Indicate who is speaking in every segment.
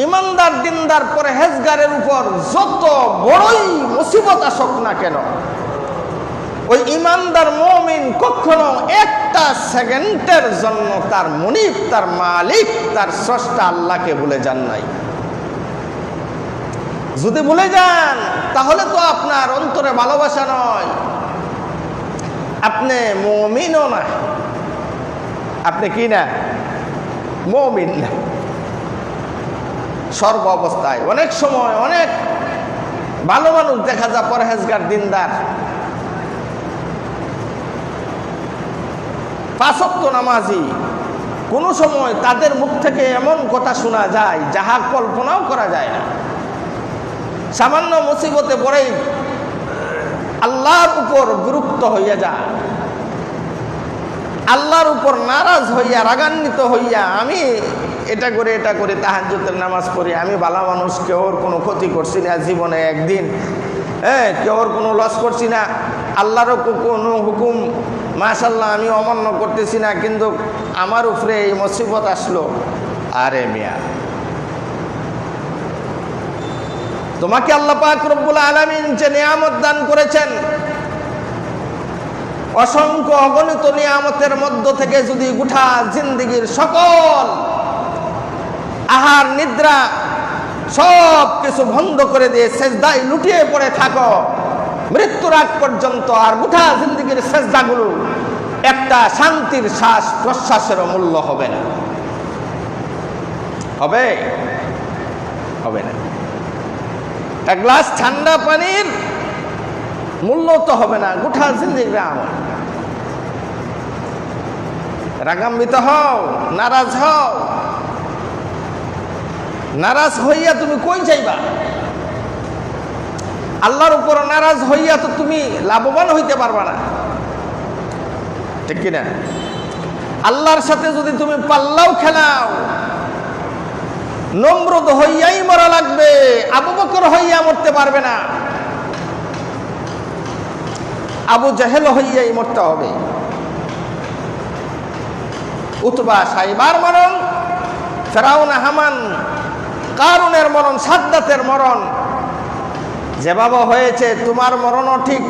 Speaker 1: ইমানদার দিনদার পরহেজগারের উপর যত বড়ই মুসিবত আসুক না কেন, ওই ইমানদার মুমিন কখনো একটা সেকেন্ডের জন্য তার মুনিব, তার মালিক, তার স্রষ্টা আল্লাহকে ভুলে যান নাই। যদি ভুলে যান তাহলে তো আপনার অন্তরে ভালোবাসা নয়, আপনি মুমিনও না। আপনি কি না? মুমিন না। সর্ব অবস্থায় অনেক সময় অনেক ভালো মানুষ দেখা যায় পরহেজগার দিনদার, 5 ওয়াক্ত নামাজি, কোনো সময় তাদের মুখ থেকে এমন কথা শোনা যায় যাহা কল্পনাও করা যায় না। সামান্য মুসিবতে পড়েই আল্লাহর উপর বিরক্ত হইয়া যায়, আল্লাহর উপর নারাজ হইয়া, রাগান্বিত হইয়া, আমি এটা করে তাহাজ্জুদের নামাজ পড়ি, আমি ভালো মানুষ, কেউর কোনো ক্ষতি করছি না জীবনে একদিন, কেউর কোনো লস করছি না, আল্লাহরও কোনো হুকুম মাশাআল্লাহ আমি অমান্য করতেছি না, কিন্তু আমার উপরে এই মুসিবত আসলো। আরে মিয়া, তোমাকে আল্লাহ পাক রব্বুল আলামিন যে নিয়ামত দান করেছেন, অসংখ্য অগণিত নিয়ামতের মধ্য থেকে যদি গোটা জিন্দেগীর সকল আহার নিদ্রা সব কিছু বন্ধ করে দিয়ে সেজদায় লুটিয়ে পড়ে থাকো মৃত্যুর আগ পর্যন্ত, আর গোটা জিন্দেগীর সেজদাগুলো একটা শান্তির শ্বাস প্রশ্বাসেরও মূল্য হবে না। হবে? হবে না। এক গ্লাস ঠান্ডা পানির মূল্য তো হবে না গোটা জিন্দেগীর আমল। রাগান্বিত হও, নারাজ হও, নারাজ হইয়া তুমি কই যাইবা? আল্লাহর উপর নারাজ হইয়া তো তুমি লাভবান হইতে পারবা না, ঠিক কিনা? আল্লাহর সাথে যদি তুমি পাল্লাও খেলাও, নমরুদ হইয়াই মরা লাগবে, আবু বকর হইয়া মরতে পারবে না, আবু জাহেল হইয়াই মরতে হবে। উতবা সাইবার মরণ, ফেরাউন হামান কারুনের মরণ, সাদ্দাতের মরণ যেভাবে হয়েছে তোমার মরণও ঠিক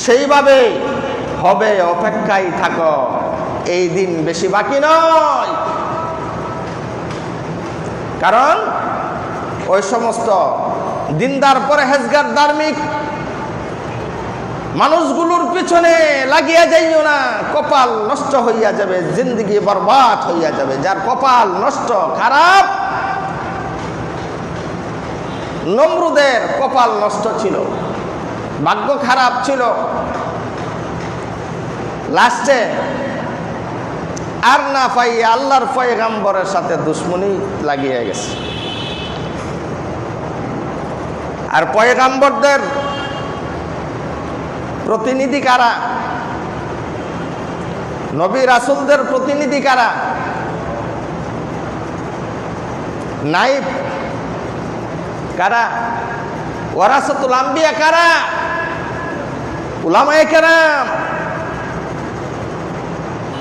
Speaker 1: সেইভাবে হবে। অপেক্ষায় থাকো, এই দিন বেশি বাকি নয়। কারণ ওই সমস্ত দিনদার পরহেজগার ধার্মিক মানুষগুলোর পিছনে লাগিয়া যাইও না, কপাল নষ্ট হইয়া যাবে, জিন্দগি বরবাদ হইয়া যাবে। যার কপাল নষ্ট, খারাপ, নমরুদের কপাল নষ্ট ছিল, ভাগ্য খারাপ ছিল, লাস্টে আর না পাইয়া আল্লাহর পয়গম্বরের সাথে দুশ্মনী লাগিয়ে গেছে। আর পয়গম্বরদের প্রতিনিধি কারা? নবী রাসূলদের প্রতিনিধি কারা? নাইব কারা? ওয়ারাসাতুল আম্বিয়া কারা? উলামায়ে কেরাম।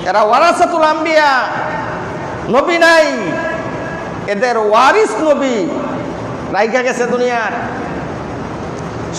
Speaker 1: এরা ওয়ারাসাতুল আম্বিয়া, নবী নাই, এদের ওয়ারিস নবী রাইখা গেছে দুনিয়ার।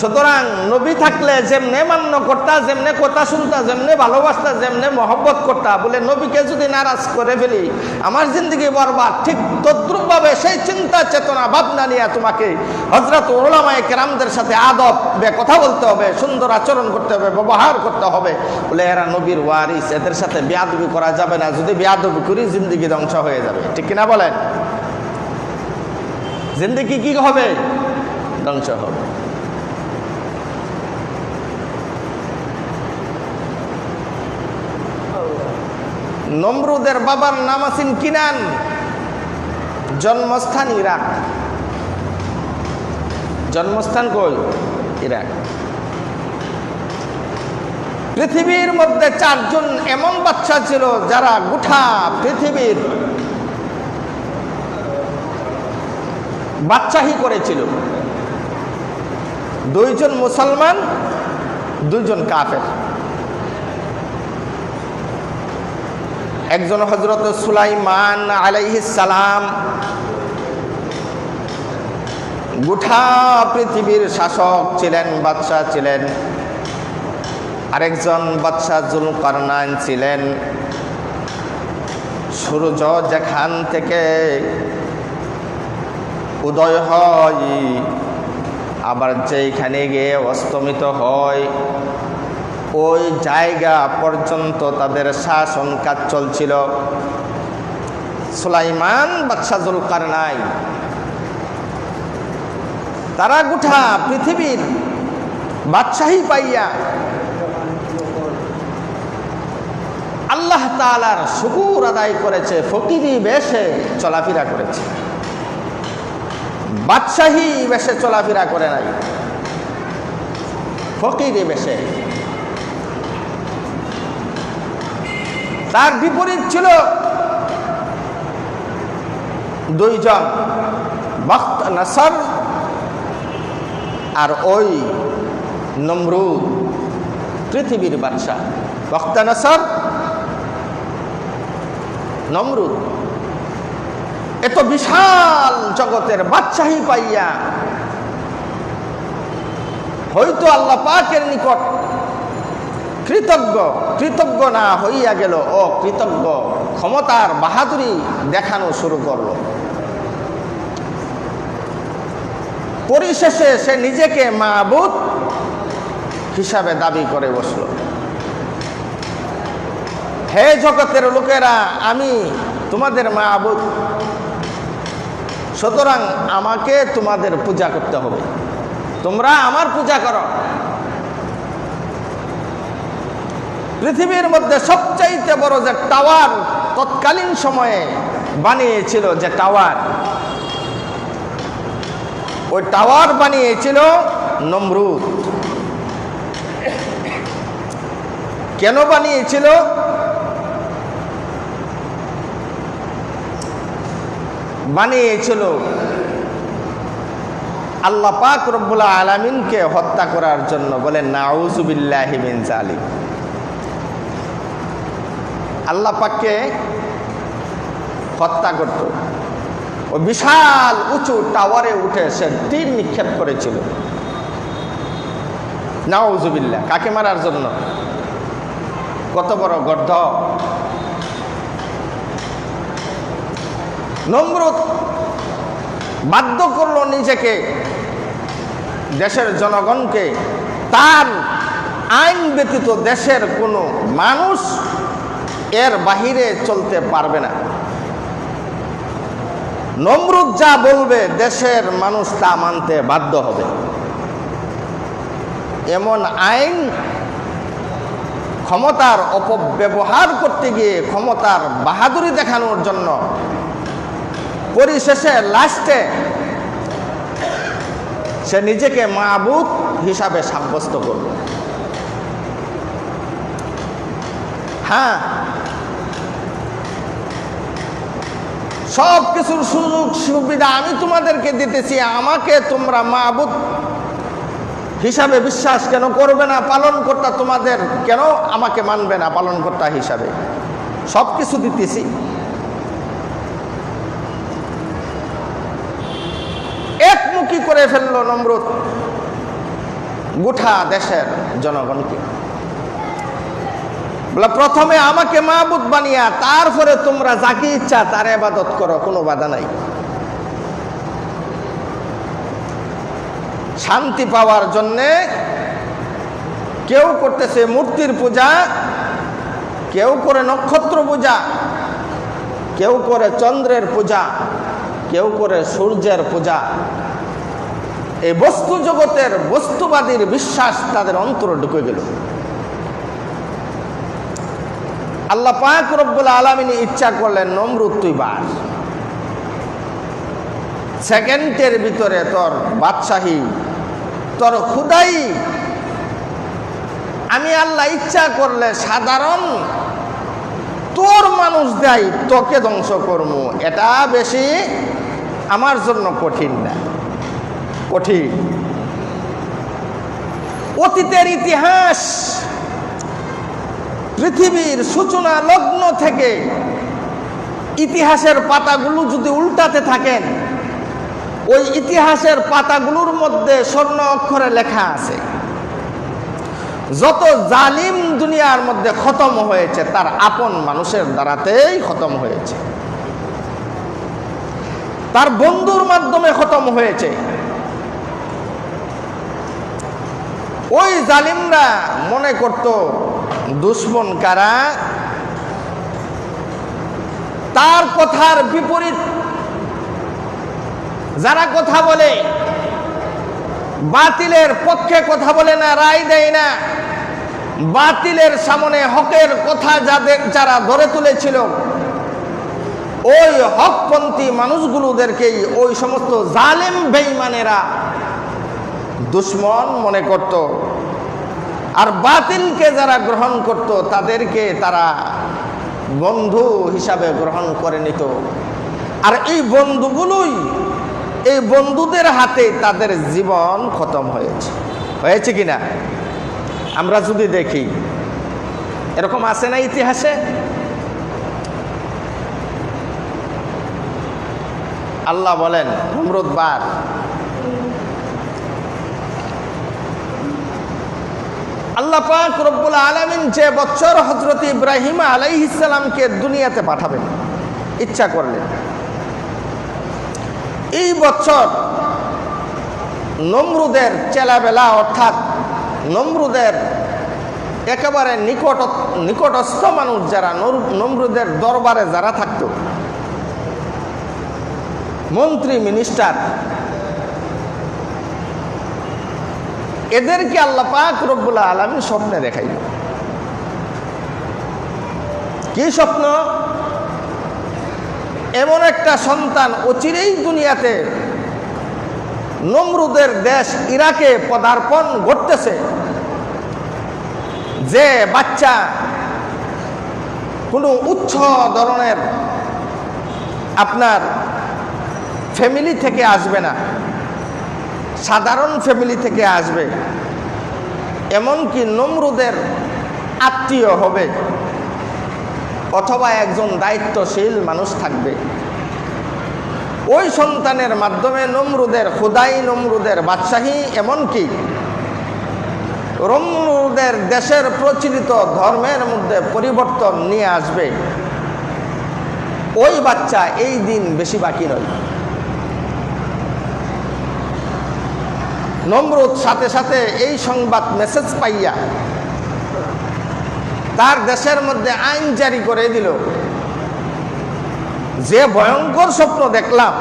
Speaker 1: সুতরাং নবী থাকলে যেমনে মান্য করতা, যেমনে কথা শুনতা, যেমনে ভালোবাসতা, যেমনে মহব্বত করতা, বলে নবীকে যদি নারাজ করে ফেলি আমার জিন্দগি বরবাদ, ঠিক তদ্রুপভাবে সেই চিন্তা চেতনা ভাবনা নিয়ে তোমাকে হযরত উলামায়ে কেরামদের সাথে আদব কথা বলতে হবে, সুন্দর আচরণ করতে হবে, ব্যবহার করতে হবে। বলে এরা নবীর ওয়ারিস, এদের সাথে বেয়াদবি করা যাবে না। যদি বেয়াদবি করি জিন্দগি ধ্বংস হয়ে যাবে, ঠিক কিনা বলেন? জিন্দগি কি হবে? ধ্বংস হবে। নমরুদের বাবার নাম আছেন কিনান, জন্মস্থান ইরাক। জন্মস্থান কই? ইরাক। পৃথিবীর মধ্যে 4 জন এমন বাচ্চা ছিল যারা গোটা পৃথিবীর বাদশাহী করেছিল। 2 জন মুসলমান, 2 জন কাফের। একজন হযরত সুলাইমান আলাইহিস সালাম, গোটা পৃথিবীর শাসক ছিলেন, বাদশাহ ছিলেন। আরেকজন বাদশাহ জুলকারনাইন ছিলেন। সূর্য যেখান থেকে উদয় হয় আবার যেখানে গিয়ে অস্তমিত হয়, ওই জায়গা পর্যন্ত তাদের শাসন কাজ চলছিল। সুলাইমান বাদশাহ জুলকারনাইন তারা গোটা পৃথিবীর বাদশাহী পাইয়া আল্লাহ তাআলার শুকর আদায় করেছে, ফকিরি বেশে চলাফেরা করেছে, বাদশাহী বেশে চলাফেরা করে নাই, ফকিরি বেশে। তার বিপরীত ছিল দুইজন, বখত নসর আর ওই নমরুদ, পৃথিবীর বাদশাহ। বখত নসর, নমরুদ এত বিশাল জগতের বাদশাহী পাইয়া হয়তো আল্লাহ পাকের নিকট কৃতজ্ঞ না হইয়া গেল, ও কৃতজ্ঞ ক্ষমতার বাহাদুরি দেখানো শুরু করলো। পরিশেষে সে নিজেকে মাবুদ হিসাবে দাবি করে বসল। হে জগতের লোকেরা, আমি তোমাদের মাবুদ, সুতরাং আমাকে তোমাদের পূজা করতে হবে, তোমরা আমার পূজা করো। পৃথিবীর মধ্যে সবচাইতে বড় যে টাওয়ার তৎকালীন সময়ে বানিয়েছিল, যে টাওয়ার, ওই টাওয়ার বানিয়েছিল নমরুদ। কেন বানিয়েছিল? বানিয়েছিল আল্লাহ পাক রব্বুল আলামিনকে হত্যা করার জন্য। বলেন নাউযু বিল্লাহি মিন যালিক। আল্লাহ পাককে হত্যা করত। ও বিশাল উঁচু টাওয়ারে উঠে সে তীর নিক্ষেপ করেছিল। নাউযু বিল্লাহ। কাকে মারার জন্য? কত বড় গর্ধ! নমরুদ বাধ্য করলো নিজেকে, দেশের জনগণকে, তার আইন ব্যতীত দেশের কোনো মানুষ এর বাহিরে চলতে পারবে না। নমরুদ যা বলবে দেশের মানুষ তা মানতে বাধ্য হবে। এমন আইন ক্ষমতার অপব্যবহার করতে গিয়ে, ক্ষমতার বাহাদুরি দেখানোর জন্য পরিশেষে লাস্টে সে নিজেকে মাবুদ হিসাবে সাব্যস্ত করল। হ্যাঁ, সব কিছুর সুযোগ সুবিধা আমি তোমাদেরকে দিতেছি, আমাকে তোমরা মাবুদ হিসাবে বিশ্বাস কেন করবে না? পালনকর্তা তোমাদের কেন আমাকে মানবে না পালনকর্তা হিসাবে? সব কিছু দিতেছি। একমুখী করে ফেললো নমরুদ গোটা দেশের জনগণকে। বলে প্রথমে আমাকে মাবুদ বানিয়া তারপরে তোমরা যাকে ইচ্ছা তার ইবাদত করো, কোনো বাধা নাই। শান্তি পাওয়ার জন্যে কেউ করতেছে মূর্তির পূজা, কেউ করে নক্ষত্র পূজা, কেউ করে চন্দ্রের পূজা, কেউ করে সূর্যের পূজা। এই বস্তু জগতের বস্তুবাদীর বিশ্বাস তাদের অন্তরে ঢুকে গেল। আল্লাহ পাক রব্বুল আলামিন ইচ্ছা করলেন, নমরুদ তুই বাস, সেকেন্ডের ভিতরে তোর বাদশাহী, তোর খুদাই আমি আল্লাহ ইচ্ছা করলে সাধারণ তোর মানুষ দেয় তোকে ধ্বংস করবো। এটা বেশি আমার জন্য কঠিন না, কঠিন। অতীতের ইতিহাস, পৃথিবীর সূচনা লগ্ন থেকে ইতিহাসের পাতাগুলো যদি উল্টাতে থাকেন ওই ইতিহাসের পাতাগুলোর মধ্যে স্বর্ণ অক্ষরে লেখা আছে, যত জালিম দুনিয়ার মধ্যে খতম হয়েছে তার আপন মানুষের দ্বারাতেই খতম হয়েছে, তার বন্ধুর মাধ্যমে খতম হয়েছে। ওই জালিমরা মনে করত দুশ্মন কারা, তার কথার বিপরীত যারা কথা বলে, বাতিলের পক্ষে কথা বলে না, রায় দেয় না, বাতিলের সামনে হকের কথা যারা ধরে তুলেছিল, ওই হকপন্থী মানুষগুলোদেরকেই ওই সমস্ত জালেম বেঈমানেরা দুশ্মন মনে করত, আর বাতিলকে যারা গ্রহণ করত তাদেরকে তারা বন্ধু হিসাবে গ্রহণ করে নিত। আর এই বন্ধুগুলোই, এই বন্ধুদের হাতে তাদের জীবন খতম হয়েছে কিনা আমরা যদি দেখি, এরকম আছে না ইতিহাসে? আল্লাহ বলেন নমরুদবার, আল্লাহ পাক রব্বুল আলামিন যে বছর হযরত ইব্রাহিম আলাইহিস সালামকে দুনিয়াতে পাঠাবেন ইচ্ছা করলেন, এই বছর নমরুদের চেলাবেলা, অর্থাৎ নমরুদের একেবারে নিকটস্থ মানুষ যারা, নমরুদের দরবারে যারা থাকত, মন্ত্রী মিনিস্টার, এদেরকে আল্লাহ পাক রব্বুল আলামিন স্বপ্নে দেখাইল। কি স্বপ্ন? এমন একটা সন্তান অচিরেই দুনিয়াতে নমরুদের দেশ ইরাকে পদার্পণ ঘটতেছে, যে বাচ্চা কোনো উচ্চ ধরনের আপনার ফ্যামিলি থেকে আসবে না, সাধারণ ফ্যামিলি থেকে আসবে, এমনকি নমরুদের আত্মীয় হবে অথবা একজন দায়িত্বশীল মানুষ থাকবে। ওই সন্তানের মাধ্যমে নমরুদের খোদাই, নমরুদের বাদশাহী, এমনকি নমরুদের দেশের প্রচলিত ধর্মের মধ্যে পরিবর্তন নিয়ে আসবে। ওই বাচ্চা এই দিন বেশি বাকি নয়। নমরুদ সাথে সাথে এই সংবাদ মেসেজ পাইয়া তার দেশের মধ্যে আইন জারি করে দিল, যে ভয়ঙ্কর স্বপ্ন দেখলাম,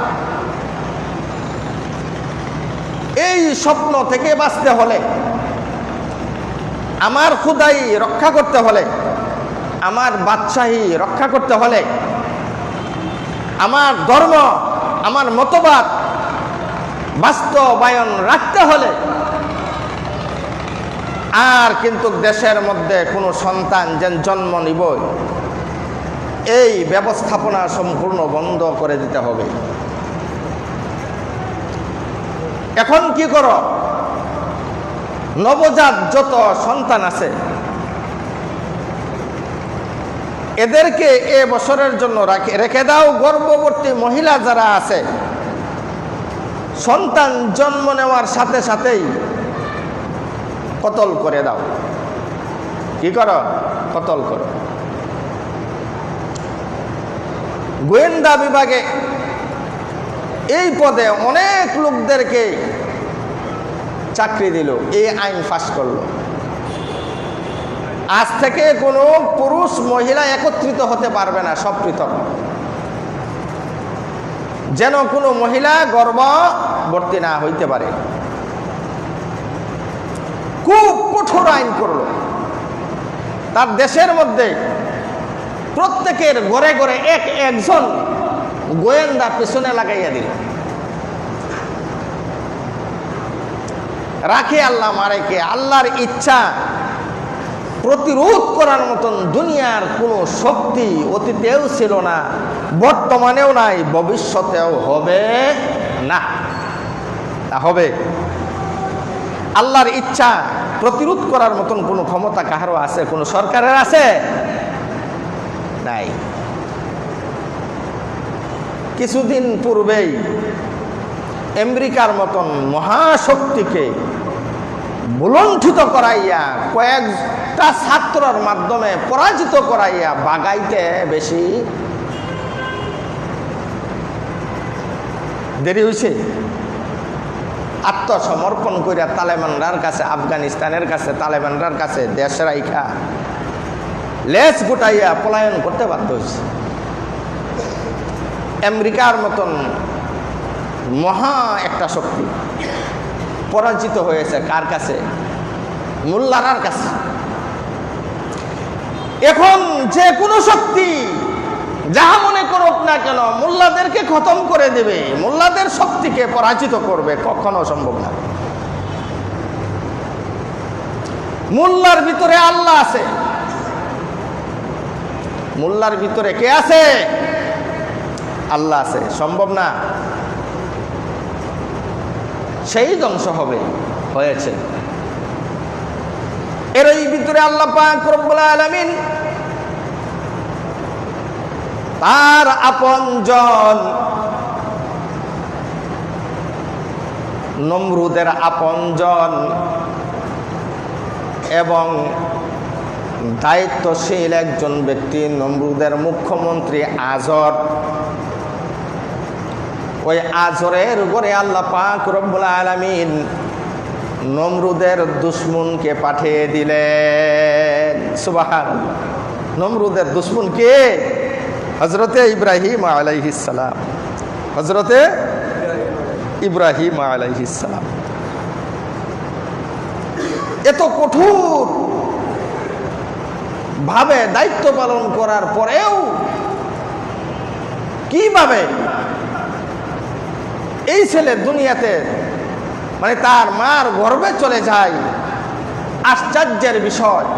Speaker 1: এই স্বপ্ন থেকে বাঁচতে হলে, আমার খুদাই রক্ষা করতে হলে, আমার বাদশাহী রক্ষা করতে হলে, আমার ধর্ম, আমার মতবাদ বাস্তবায়ন রাখতে হলে, আর কিন্তু দেশের মধ্যে কোনো সন্তান যেন জন্ম নিব, এই ব্যবস্থাপনা সম্পূর্ণ বন্ধ করে দিতে হবে। এখন কি করো? নবজাত যত সন্তান আছে এদেরকে এ বছরের জন্য রেখে দাও। গর্ভবতী মহিলা যারা আছে, সন্তান জন্ম নেওয়ার সাথে সাথেই কতল করে দাও। কি করো? কতল করো। গোয়েন্দা বিভাগে এই পদে অনেক লোকদেরকে চাকরি দিল, এই আইন পাস করলো। আজ থেকে কোনো পুরুষ মহিলা একত্রিত হতে পারবে না, সব পৃথক। যেন কোনো মহিলা গর্ভবতী না হইতে পারে। খুব কঠোর আইন করলো। তার দেশের মধ্যে প্রত্যেকের ঘরে ঘরে একজন গোয়েন্দা পেছনে লাগাইয়া দিল। রাখে আল্লাহ, মারে কে? আল্লাহর ইচ্ছা প্রতিরোধ করার মতন দুনিয়ার কোনো শক্তি অতীতেও ছিল না, বর্তমানেও নাই, ভবিষ্যতেও হবে না। তা হবে আল্লাহর ইচ্ছা প্রতিরোধ করার মতন কোনো ক্ষমতা কাহারও আছে? কোনো সরকারের আছে? নাই। কিছুদিন পূর্বেই আমেরিকার মতন মহাশক্তিকে বুলণ্ঠিত করাইয়া কয়েকটা ছাত্রর মাধ্যমে পরাজিত করাইয়া বাগাইতে বেশি দেরি হয়েছে? আত্মসমর্পণ করিয়া তালেবানরার কাছে, আফগানিস্তানের কাছে, তালেবানরার কাছে দেশ রাইখা লেজ গুটাইয়া পলায়ন করতে বাধ্য হয়েছে। আমেরিকার মতন মহা একটা শক্তি পরাজিত হয়েছে কার কাছে? মোল্লারার কাছে। এখন যে কোনো শক্তি যাহা মনে করুক না কেন মোল্লাদেরকে খতম করে দেবে, মোল্লাদের শক্তিকে পরাজিত করবে, কখনো সম্ভব না। মোল্লার ভিতরে আল্লাহ আছে, মোল্লার ভিতরে কে আছে? আল্লাহ আছে, সম্ভব না। সেই ধ্বংস হবে, হয়েছে। এর এই ভিতরে আল্লাহ পাক রব্বুল আলামিন তার আপনজন নমরুদের আপনজন এবং দায়িত্বশীল একজন ব্যক্তি নমরুদের মুখ্যমন্ত্রী আজর, ওই আজরের উপরে আল্লাহ পাক রব্বুল আলামিন নমরুদের দুশমনকে পাঠিয়ে দিলেন। সুবহানাল্লাহ। নমরুদের দুশমন কে? হযরতে ইব্রাহিম আলাইহিস সালাম। হযরতে ইব্রাহিম আলাইহিস সালাম। এত কঠোর ভাবে দায়িত্ব পালন করার পরেও কিভাবে এই ছেলে দুনিয়াতে মানে তার মার গর্ভে চলে যায়, আশ্চর্যের বিষয়।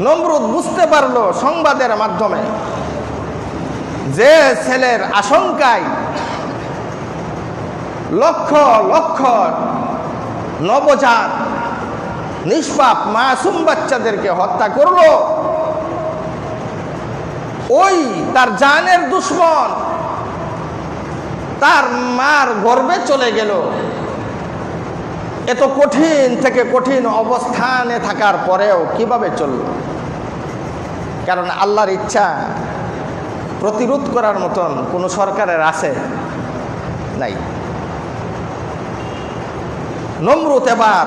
Speaker 1: নমরুদ বুঝতে পারলো সংবাদের মাধ্যমে যে ছেলের আশঙ্কায় লক্ষ লক্ষ নবজাত নিষ্পাপ মাসুম বাচ্চাদেরকে হত্যা করলো, ওই তার জানের দুশমন তার মার গর্ভে চলে গেল। এত কঠিন থেকে কঠিন অবস্থানে থাকার পরেও কিভাবে চলল? কারণ আল্লাহর ইচ্ছা প্রতিরোধ করার মতন কোনো সরকারের আছে? নাই। নমরুদ এবার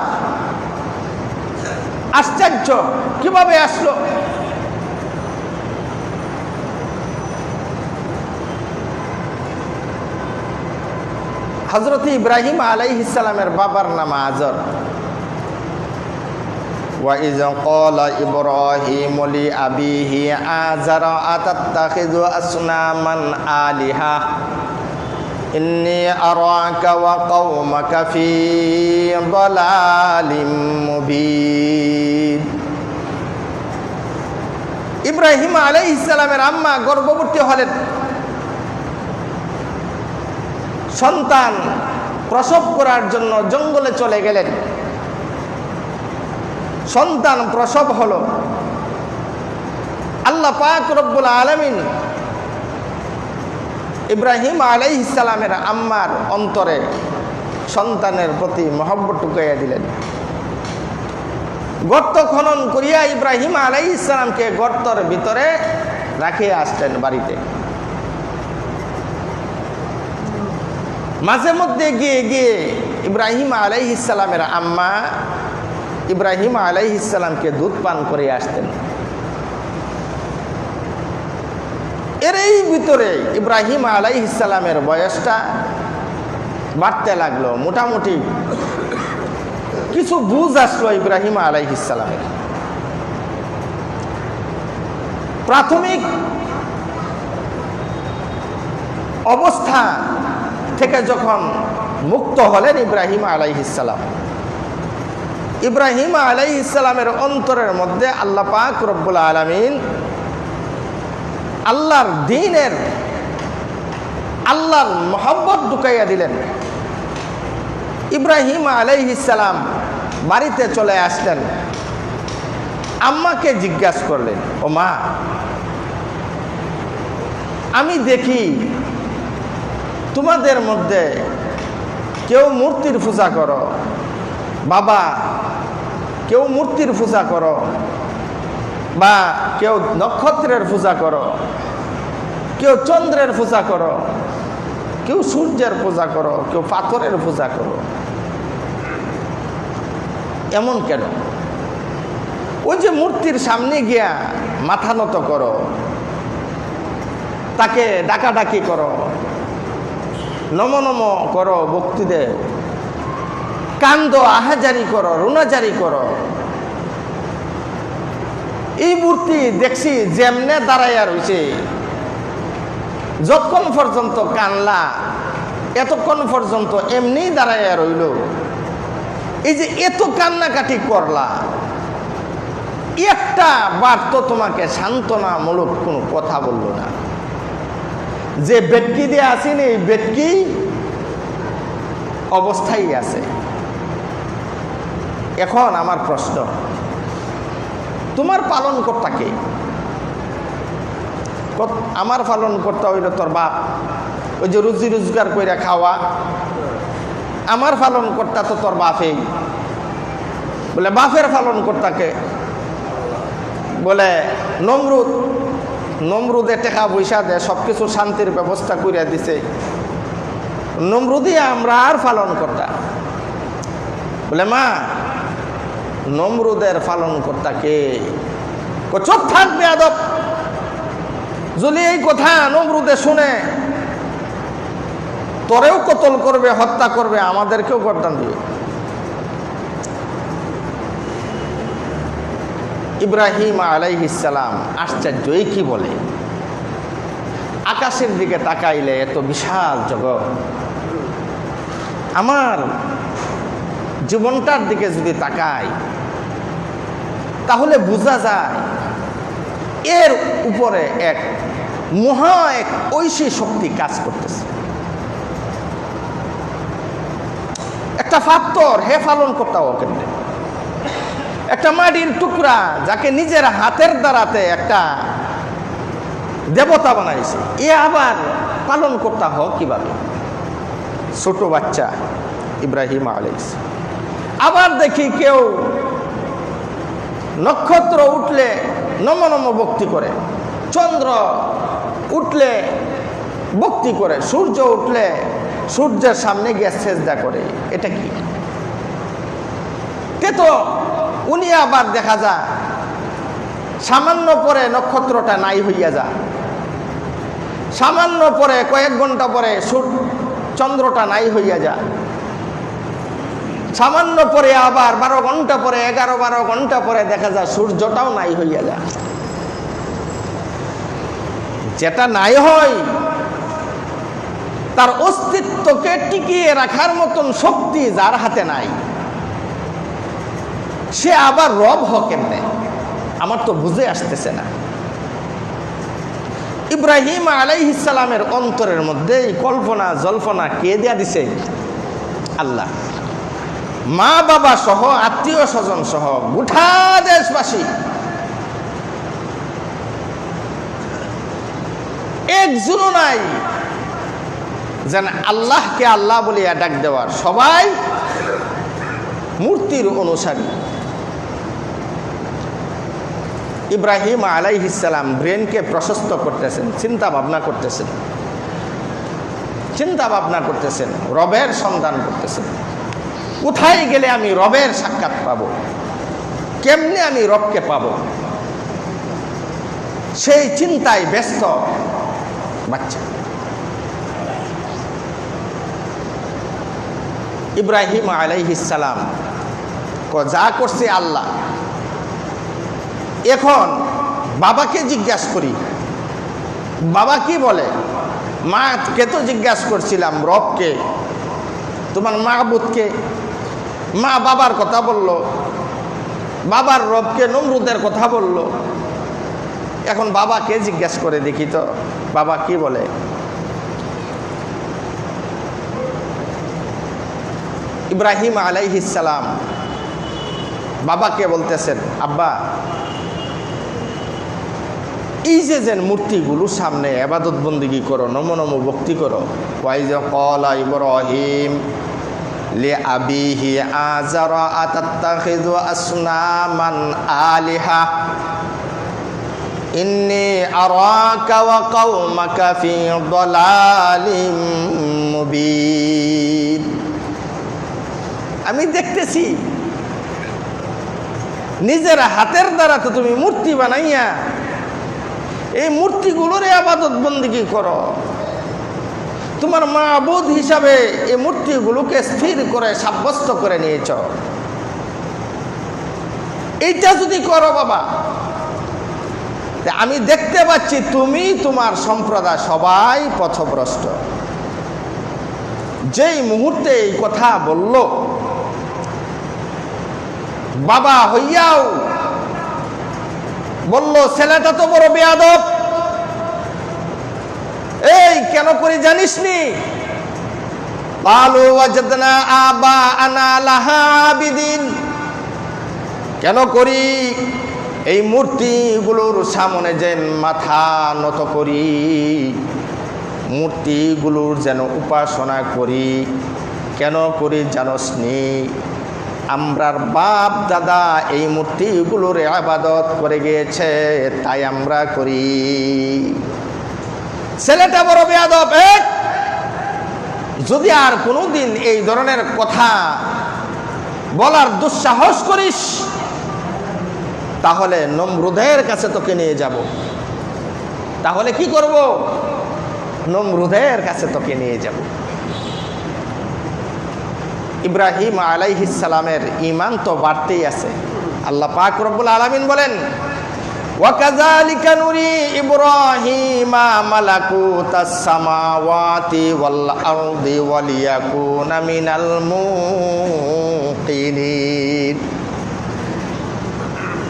Speaker 1: আশ্চর্য, কিভাবে আসলো? হযরত ইব্রাহিম আলাইহিস সালামের বাবার নাম আজর। ওয়া ইয ক্বালা ইব্রাহিমু লি আবিহি আযরা আতাত্তাখিযু আসনামান আলিহা ইন্নী আরাকা ওয়া কওমাকা ফী দালালিম মুবিন। ইব্রাহিম আলাইহিস সালামের আম্মা গর্ভবতী হলেন, সন্তান প্রসব করার জন্য জঙ্গলে চলে গেলেন। সন্তান প্রসব হলো। আল্লাহ পাক রব্বুল আলামিন ইব্রাহিম আলাইহিস সালামের আম্মার অন্তরে সন্তানের প্রতি মহব্বত ঢুকাইয়া দিলেন। গর্ত খনন করিয়া ইব্রাহিম আলাইহিস সালামকে গর্তর ভিতরে রাখিয়া আসলেন বাড়িতে। মাঝে মধ্যে গিয়ে গিয়ে ইব্রাহিম আলাইহিস সালামের আম্মা ইব্রাহিম আলাইহিস সালামকে দুধ পান করে আসতেন। এর এই ভিতরে ইব্রাহিম আলাইহিস সালামের বয়সটা বাড়তে লাগলো। মোটামুটি কিছু বুঝ আসলো ইব্রাহিম আলাইহিস সালামের। প্রাথমিক অবস্থা থেকে যখন মুক্ত হলেন ইব্রাহিম আলাইহিস সালাম, ইব্রাহিম আলাইহিস সালামের অন্তরের মধ্যে আল্লাহ পাক রব্বুল আলামিন আল্লাহর দ্বীনের আল্লাহর মহব্বত ঢুকাইয়া দিলেন। ইব্রাহিম আলাইহিস সালাম বাড়িতে চলে আসলেন। আম্মাকে জিজ্ঞাসা করলেন, ও মা, আমি দেখি তোমাদের মধ্যে কেউ মূর্তির পূজা করো, বাবা কেউ মূর্তির পূজা করো, বা কেউ নক্ষত্রের পূজা করো, কেউ চন্দ্রের পূজা করো, কেউ সূর্যের পূজা করো, কেউ পাথরের পূজা করো। এমন কেন? ওই যে মূর্তির সামনে গিয়া মাথা নত করো, তাকে ডাকাডাকি করো, নম নম করো, ভক্তি দেও, কান্দ আহাজারি করো, রুনাজারি করো। এই মূর্তি দেখছি যেমনে দাঁড়াইয়া রয়েছে, যতক্ষণ পর্যন্ত কানলা এতক্ষণ পর্যন্ত এমনি দাঁড়াইয়া রইল। এই যে এত কান্নাকাটি করলা, একটা বার তো তোমাকে সান্ত্বনামূলক কোনো কথা বলল না। যে বেটকি দিয়ে আসেনি, এই বেটকি অবস্থায় আছে। এখন আমার প্রশ্ন, তোমার পালন কর্তা কে? আমার পালন কর্তা হইল তোর বাপ, ওই যে রুজি রোজগার কইরা খাওয়া। আমার পালন কর্তা তো তোর বাপেই। বলে বাপের পালন কর্তাকে? বলে নমরুদ। নমরুদে টাকা পয়সা দেয়, সবকিছু শান্তির ব্যবস্থা করিয়া দিছে, নমরুদই আমরা আর পালন কর্তা। বলে মা, নমরুদের পালন কর্তা কে? চুপ থাকবে আদব। যদি এই কথা নমরুদে শুনে তোরেও কতল করবে, হত্যা করবে, আমাদেরকেও গর্দান দিবে। ইব্রাহিম আলাইহিস সালাম আশ্চর্য, এই কি বলে? আকাশের দিকে তাকাইলে এত বিশাল জগৎ, আমার জীবনটার দিকে যদি তাকাই তাহলে বোঝা যায় এর উপরে এক মহা এক ঐশী শক্তি কাজ করতেছে। একটা পাথর হে পালন করতে হবে, একটা মাটির টুকরা যাকে নিজের হাতের দ্বারাতে একটা দেবতা বানাইছে, এ আবার পালন করতে হোক কিভাবে? ছোট বাচ্চা ইব্রাহিম আলাইহিস। আবার দেখি কেউ নক্ষত্র উঠলে নম নম ভক্তি করে, চন্দ্র উঠলে ভক্তি করে, সূর্য উঠলে সূর্যের সামনে গিয়ে সেজদা করে। এটা কি? তো উনি আবার দেখা যায় সামান্য পরে নক্ষত্রটা নাই হইয়া যায়, সামান্য পরে কয়েক ঘন্টা পরে চন্দ্রটা নাই হইয়া যায়, সামান্য পরে আবার 12 ঘন্টা পরে 11-12 ঘন্টা পরে দেখা যায় সূর্যটাও নাই হইয়া যায়। যেটা নাই হয় তার অস্তিত্বকে টিকিয়ে রাখার মতন শক্তি যার হাতে নাই, সে আবার রব হোক কেমনে? আমার তো বুঝে আসতেছে না। ইব্রাহিম আলাইহিস সালামের অন্তরের মধ্যে এই কল্পনা জল্পনা কে দেয়া দিছে? আল্লাহ। মা বাবা সহ, আত্মীয় স্বজন সহ, গোটা দেশবাসী একজনও নাই যেন আল্লাহকে আল্লাহ বলিয়া ডাক দেওয়ার। সবাই মূর্তির অনুসারী। ইব্রাহিম আলাইহিস সালাম ব্রেনকে প্রশস্ত করতেছেন, চিন্তা ভাবনা করতেছেন, চিন্তা ভাবনা করতেছেন, রবের সন্ধান করতেছেন। কোথায় গেলে আমি রবের সাক্ষাৎ পাবো, কেমনে আমি রবকে পাবো, সেই চিন্তায় ব্যস্ত বাচ্চা। ইব্রাহিম আলাইহিস সালাম যা করছে আল্লাহ। এখন বাবাকে জিজ্ঞাসা করি, বাবা কি বলে? মাকে তো জিজ্ঞাসা করছিলাম রবকে, তোমার মাহবুদকে। মা বাবার কথা বলল, বাবার রবকে নমরুদের কথা বলল। এখন বাবাকে জিজ্ঞাসা করে দেখি তো বাবা কি বলে। ইব্রাহিম আলাইহিস সালাম বাবাকে বলতেছেন, আব্বা এই যে যে মূর্তিগুলো সামনে ইবাদত বন্দেগী করো, নমো নমো ভক্তি করো। ওয়াইজ ক্বালা ইব্রাহিম লিআবিহি আযারা আতাত্তাখিযু আসনামান আলিহা ইন্নী আরাকা ওয়া কওমাকা ফি দালালিম মুবিন। আমি দেখতেছি নিজের হাতের দ্বারা তো তুমি মূর্তি বানাইয়া এই মূর্তিগুলোর ইবাদত বন্দেগী করো। তোমার মাবুদ হিসাবে এই মূর্তিগুলোকে স্থির করে সাব্যস্ত করে নিয়েছ। এইটা যদি করো বাবা, আমি দেখতে পাচ্ছি তুমি তোমার সম্প্রদায় সবাই পথভ্রষ্ট। যেই মুহূর্তে এই কথা বলল, বাবা হইয়াও বলল ছেলেটা তো বড় বেয়াদব, এই কেন করি জানিস নি? ক্বালু ওয়াজাদনা আবাআনা লাহা আবিদিন। কেন করি? এই মূর্তিগুলোর সামনে যেন মাথা নত করি, মূর্তিগুলোর যেন উপাসনা করি। কেন করি জানোস নি? আমরার বাপ দাদা এই মূর্তিগুলোর ইবাদত করে গিয়েছে, তাই আমরা করি। ছেলেটা বড় বেয়াদব। যদি আর কোনোদিন এই ধরনের কথা বলার দুঃসাহস করিস, তাহলে নমরুদের কাছে তোকে নিয়ে যাব। তাহলে কি করব? নমরুদের কাছে তোকে নিয়ে যাব। ইব্রাহিম আলাইহিস সালামের ঈমান তো বাড়তেই আছে। আল্লাহ পাক রব্বুল আলামিন বলেন, ওয়াকাযালিকা নুরি ইব্রাহিমা মালাকুতাস সামাওয়াতি ওয়াল আরদি ওয়ালিয়াকুনা মিনাল মুকিনিন।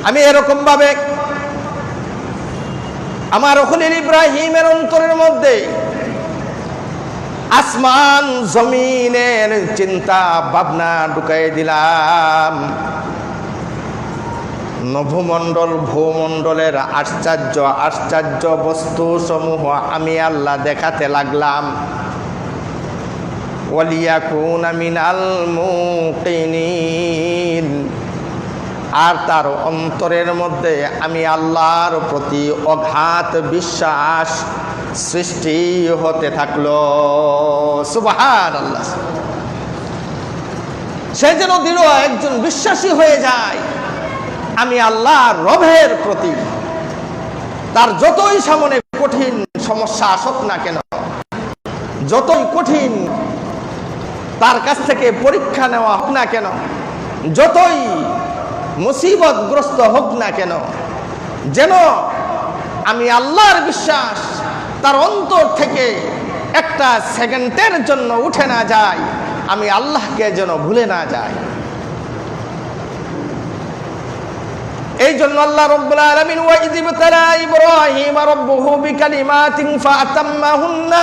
Speaker 1: আমি এরকম ভাবে আমার খলিল ইব্রাহিমের অন্তরের মধ্যে আসমান জমিনের চিন্তা ভাবনা ঢুকাই দিলাম। নভমণ্ডল ভূমণ্ডলের আশ্চর্য আশ্চর্য বস্তু সমূহ আমি আল্লাহ দেখাতে লাগলাম। ওয়ালিয়াকুনা মিনাল মুকিনিন। আর তার অন্তরের মধ্যে আমি আল্লাহর প্রতি অগাধ বিশ্বাস সৃষ্টি হতে থাকলো। সুবহানাল্লাহ। সে যেন দৃঢ় একজন বিশ্বাসী হয়ে যায় আমি আল্লাহর রবের প্রতি। তার যতই সামনে কঠিন সমস্যা আসুক না কেন, যতই কঠিন তার কাছ থেকে পরীক্ষা নেওয়া হোক না কেন, যতই মুসিবতগ্রস্ত হোক না কেন, যেন আমি আল্লাহর বিশ্বাস তার অন্তর থেকে একটা সেকেন্ডের জন্য উঠে না যায়, আমি আল্লাহকে যেন ভুলে না যাই। এই জন্য আল্লাহ রাব্বুল আলামিন ওয়া ইয ইবতালা ইব্রাহিম রাব্বুহু বিকালিমাতিন ফাতাম্মাহুন্না।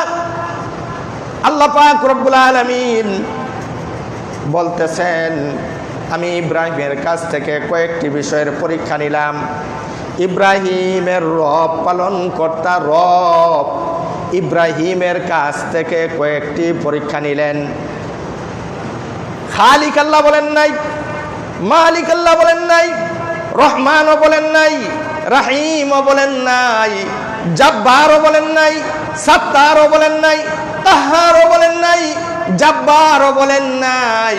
Speaker 1: আল্লাহ পাক রব্বুল আলামিন বলতেছেন, আমি ইব্রাহিমের কাছ থেকে কয়েকটি বিষয়ের পরীক্ষা নিলাম। ইব্রাহিমের রব পালন কর্তা রব ইব্রাহিমের কাছ থেকে কয়েকটি পরীক্ষা নিলেন। খালিক আল্লাহ বলেন নাই, মালিক আল্লাহ বলেন নাই, রহমানও বলেন নাই, রাহিমও বলেন নাই, জব্বারও বলেন নাই, সাত্তারও বলেন নাই, কাহ্হারও বলেন নাই, জব্বারও বলেন নাই।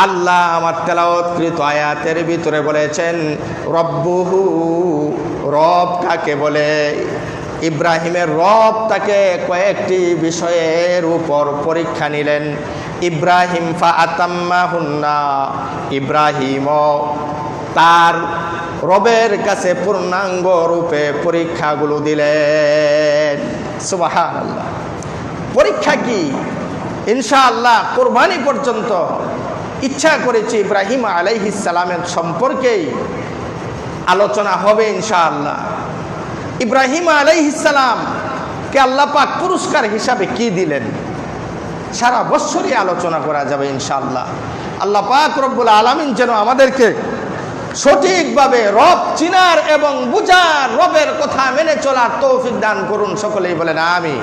Speaker 1: আল্লাহ আমার তেলাওয়াতকৃত আয়াতের ভিতরে বলেছেন রব্বুহু, রব কাকে বলে। ইব্রাহিমের রব তাকে কয়েকটি বিষয়ের উপর পরীক্ষা নিলেন। ইব্রাহিম ফাআতাম্মাহুন্না, ইব্রাহিমও তার রবের কাছে পূর্ণাঙ্গ রূপে পরীক্ষাগুলো দিলেন। সুবহানাল্লাহ। পরীক্ষা কি? ইনশাআল্লাহ কুরবানি পর্যন্ত ইচ্ছা করেছি ইব্রাহিম আলাইহিস সালামের সম্পর্কেই আলোচনা হবে ইনশাআল্লাহ। ইব্রাহিম আলাইহিস সালামকে আল্লাহ পাক পুরস্কার হিসাবে কি দিলেন সারা বছরই আলোচনা করা যাবে ইনশাআল্লাহ। আল্লাহ পাক রব্বুল আলামিন যেন আমাদেরকে সঠিকভাবে রব চিনার এবং বুঝার, রবের কথা মেনে চলার তৌফিক দান করুন। সকলেই বলেন আমিন।